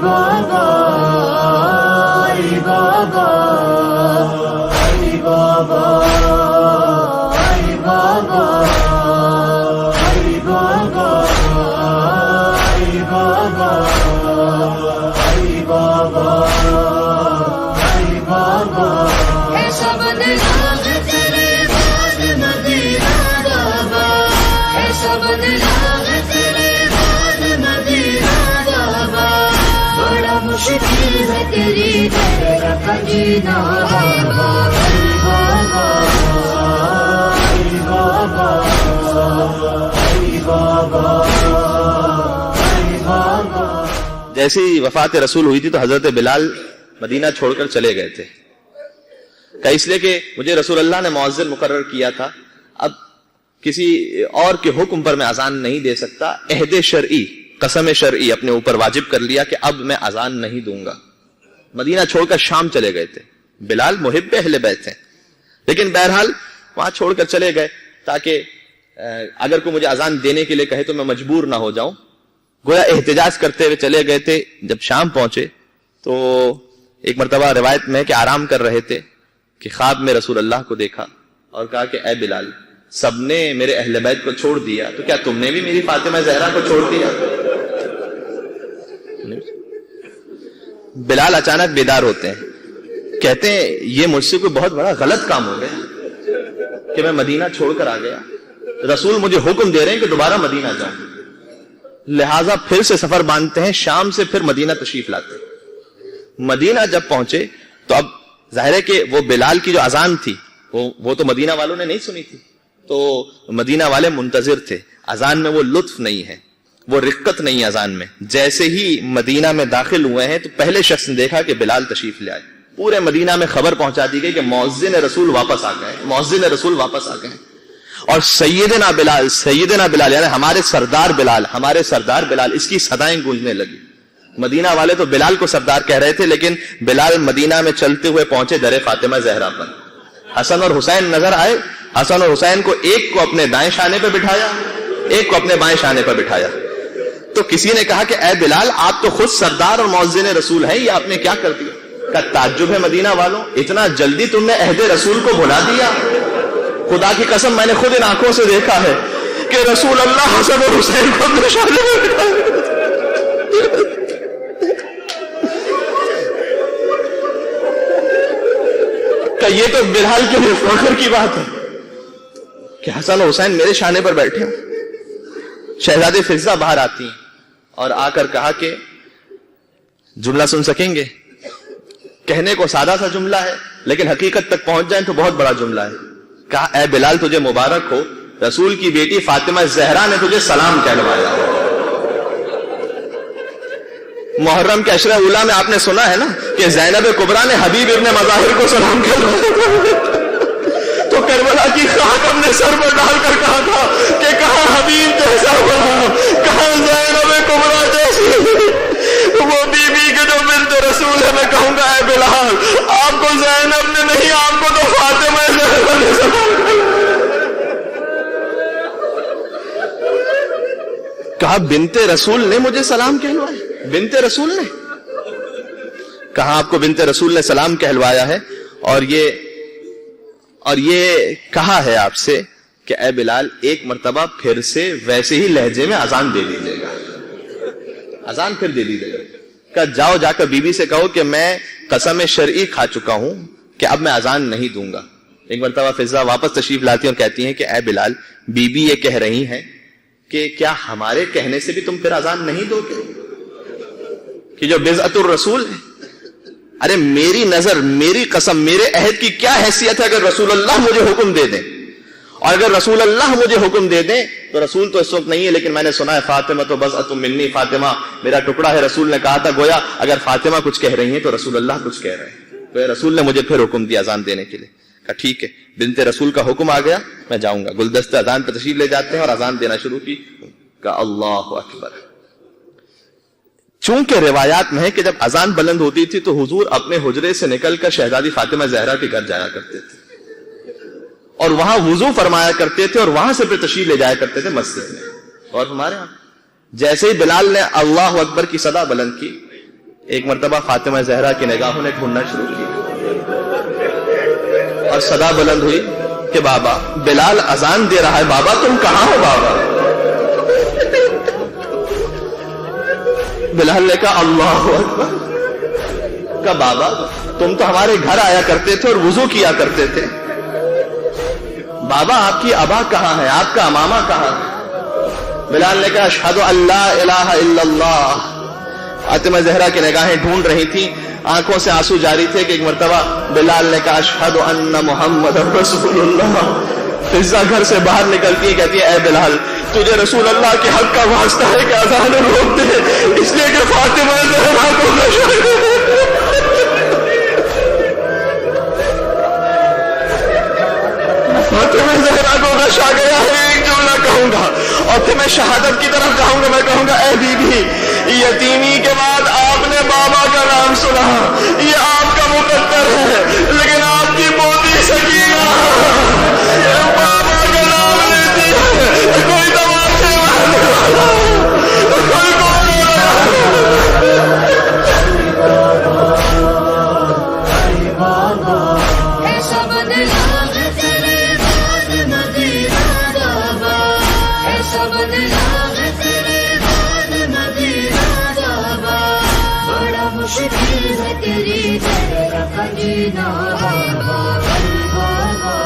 بابا علی بابا علی بابا علی بابا علی بابا علی بابا علی بابا علی بابا ایسا بدلا تیرے بعد مدینہ بابا ایسا بدلا تیرے بعد مدینہ بابا بڑا مشکل ہے تیری تیرا جینا بابا علی بابا علی بابا علی بابا علی بابا۔ جیسے ہی وفات رسول ہوئی تھی تو حضرت بلال مدینہ چھوڑ کر چلے گئے تھے، کہ اس لیے کہ مجھے رسول اللہ نے مؤذن مقرر کیا تھا، اب کسی اور کے حکم پر میں اذان نہیں دے سکتا، عہد شرعی قسم شرعی اپنے اوپر واجب کر لیا کہ اب میں اذان نہیں دوں گا۔ مدینہ چھوڑ کر شام چلے گئے تھے، بلال محب اہل بیت ہیں، لیکن بہرحال وہاں چھوڑ کر چلے گئے تاکہ اگر کوئی مجھے اذان دینے کے لیے کہے تو میں مجبور نہ ہو جاؤں۔ گویا احتجاج کرتے ہوئے چلے گئے تھے۔ جب شام پہنچے تو ایک مرتبہ روایت میں کہ آرام کر رہے تھے کہ خواب میں رسول اللہ کو دیکھا اور کہا کہ اے بلال، سب نے میرے اہل بیت کو چھوڑ دیا تو کیا تم نے بھی میری فاطمہ زہرا کو چھوڑ دیا؟ بلال اچانک بیدار ہوتے ہیں، کہتے ہیں یہ مجھ سے کوئی بہت بڑا غلط کام ہو گیا کہ میں مدینہ چھوڑ کر آ گیا، رسول مجھے حکم دے رہے ہیں کہ دوبارہ مدینہ جاؤں، لہٰذا پھر سے سفر باندھتے ہیں، شام سے پھر مدینہ تشریف لاتے ہیں۔ مدینہ جب پہنچے تو اب ظاہر ہے کہ وہ بلال کی جو اذان تھی وہ تو مدینہ والوں نے نہیں سنی تھی، تو مدینہ والے منتظر تھے۔ اذان میں وہ لطف نہیں ہے، وہ رقت نہیں اذان میں۔ جیسے ہی مدینہ میں داخل ہوئے ہیں تو پہلے شخص نے دیکھا کہ بلال تشریف لے آئے، پورے مدینہ میں خبر پہنچا دی گئی کہ مؤذن رسول واپس آ گئے، مؤذن رسول واپس آ گئے۔ اور سیدنا بلال یعنی ہمارے سردار بلال اس کی صدائیں گونجنے لگی۔ مدینہ والے تو بلال کو سردار کہہ رہے تھے، لیکن بلال مدینہ میں چلتے ہوئے پہنچے در فاطمہ زہرا پر۔ حسن اور حسین نظر آئے، حسن اور حسین کو ایک کو اپنے دائیں شانے پہ بٹھایا، ایک کو اپنے بائیں شانے پر بٹھایا۔ تو کسی نے کہا کہ اے بلال، آپ تو خود سردار اور مؤذن رسول ہیں، یہ آپ نے کیا کر دیا؟ کا تعجب ہے مدینہ والوں، اتنا جلدی تم نے عہد رسول کو بھلا دیا؟ خدا کی قسم میں نے خود ان آنکھوں سے دیکھا ہے کہ رسول اللہ حسن اور حسین کو اپنے شانے میں بٹھایا۔ کہ یہ تو بلال کے لیے فخر کی بات ہے کہ حسن اور حسین میرے شانے پر بیٹھے ہیں۔ شہزادی فضہ باہر آتی ہیں اور آ کر کہا کہ جملہ سن سکیں گے؟ کہنے کو سادہ سا جملہ ہے لیکن حقیقت تک پہنچ جائیں تو بہت بڑا جملہ ہے۔ کہا اے بلال، تجھے مبارک ہو، رسول کی بیٹی فاطمہ زہرا نے تجھے سلام کہلوایا۔ محرم کے عشرہ اولا میں آپ نے سنا ہے نا کہ زینب کبریٰ نے حبیب ابن مظاہر کو سلام کہلوایا، تو کربلا کی خاک ہم نے سر پر ڈال کر کہا تھا کہ کہاں حبیب جیسا ہوا، کہاں زینب کبریٰ جیسی، وہ بی بی کے جو بنت رسول ہے۔ میں کہوں گا اے بلال، آپ کو زینب نے نہیں، آپ کو تو فاطمہ زہرا نے سلام کہا۔ بنت رسول نے مجھے سلام کہلوایا؟ بنت رسول نے کہا آپ کو بنت رسول نے سلام کہلوایا ہے، اور یہ کہا ہے آپ سے کہ اے بلال، ایک مرتبہ پھر سے ویسے ہی لہجے میں اذان دے دیجیے گا، اذان پھر دے دیجیے گا۔ کہ جاؤ جا کر بی بی سے کہو کہ میں قسم شرعی کھا چکا ہوں کہ اب میں اذان نہیں دوں گا۔ ایک مرتبہ فضہ واپس تشریف لاتی ہیں اور کہتی ہیں کہ اے بلال، بی بی یہ کہہ رہی ہیں کہ کیا ہمارے کہنے سے بھی تم پھر اذان نہیں دو گے کہ جو بضعت الرسول ہے؟ ارے میری نظر، میری قسم، میرے عہد کی کیا حیثیت ہے اگر رسول اللہ مجھے حکم دے دیں؟ اور اگر رسول اللہ مجھے حکم دے دیں تو رسول تو اس وقت نہیں ہے، لیکن میں نے سنا ہے فاطمہ تو بضعۃ منی، فاطمہ میرا ٹکڑا ہے۔ رسول نے کہا تھا گویا اگر فاطمہ کچھ کہہ رہی ہیں تو رسول اللہ کچھ کہہ رہے ہیں، تو رسول نے مجھے پھر حکم دیا اذان دینے کے لیے۔ کہا ٹھیک ہے، بنت رسول کا حکم آ گیا، میں جاؤں گا۔ گلدستہ اذان پہ تشریف لے جاتے ہیں اور اذان دینا شروع کی۔ کہا اللہ اکبر۔ چونکہ روایات میں ہے کہ جب اذان بلند ہوتی تھی تو حضور اپنے حجرے سے نکل کر شہزادی فاطمہ زہرا کے گھر جایا کرتے تھے اور وہاں وضو فرمایا کرتے تھے اور وہاں سے پھر تشریف لے جایا کرتے تھے مسجد میں۔ اور ہمارے ہاں جیسے ہی بلال نے اللہ اکبر کی صدا بلند کی ایک مرتبہ فاطمہ زہرا کی نگاہوں نے ڈھونڈنا شروع کیا اور صدا بلند ہوئی کہ بابا بلال اذان دے رہا ہے، بابا تم کہاں ہو بابا؟ بلال نے کہا اللہ اکبر، کہا بابا تم تو ہمارے گھر آیا کرتے تھے اور وضو کیا کرتے تھے، بابا آپ کی ابا کہاں ہے، آپ کا امامہ کہاں ہے؟ بلال نے کہا اشہد ان لا الہ الا اللہ۔ فاطمہ زہرا کی نگاہیں ڈھونڈ رہی تھیں، آنکھوں سے آنسو جاری تھے کہ ایک مرتبہ بلال نے کہا اشہد ان محمد رسول اللہ۔ فضا گھر سے باہر نکلتی ہے، کہتی ہے اے بلال تجھے رسول اللہ کے حق کا واسطہ ہے کہ اذان روک دے، اس لیے کہ فاطمہ زہرا کو نشہ ہے۔ فاطمہ زہرا کو نشہ گیا ہے، ایک جملہ کہوں گا اور پھر میں شہادت کی طرف جاؤں گا، میں کہوں گا اے بی بی یتیمی کے بعد آپ نے بابا کا نام سنا، یہ آپ کا مقدر ہے، لیکن آپ کی پوتی سکینہ بابا کا نام لیتی ہے، کوئی تماشے کوئی ایسا بدلا تیرے بعد مدینہ بابا، ایسا بدلا تیرے بعد مدینہ بابا، بڑا مشکل ہے تیری طرح جینا بابا، بابا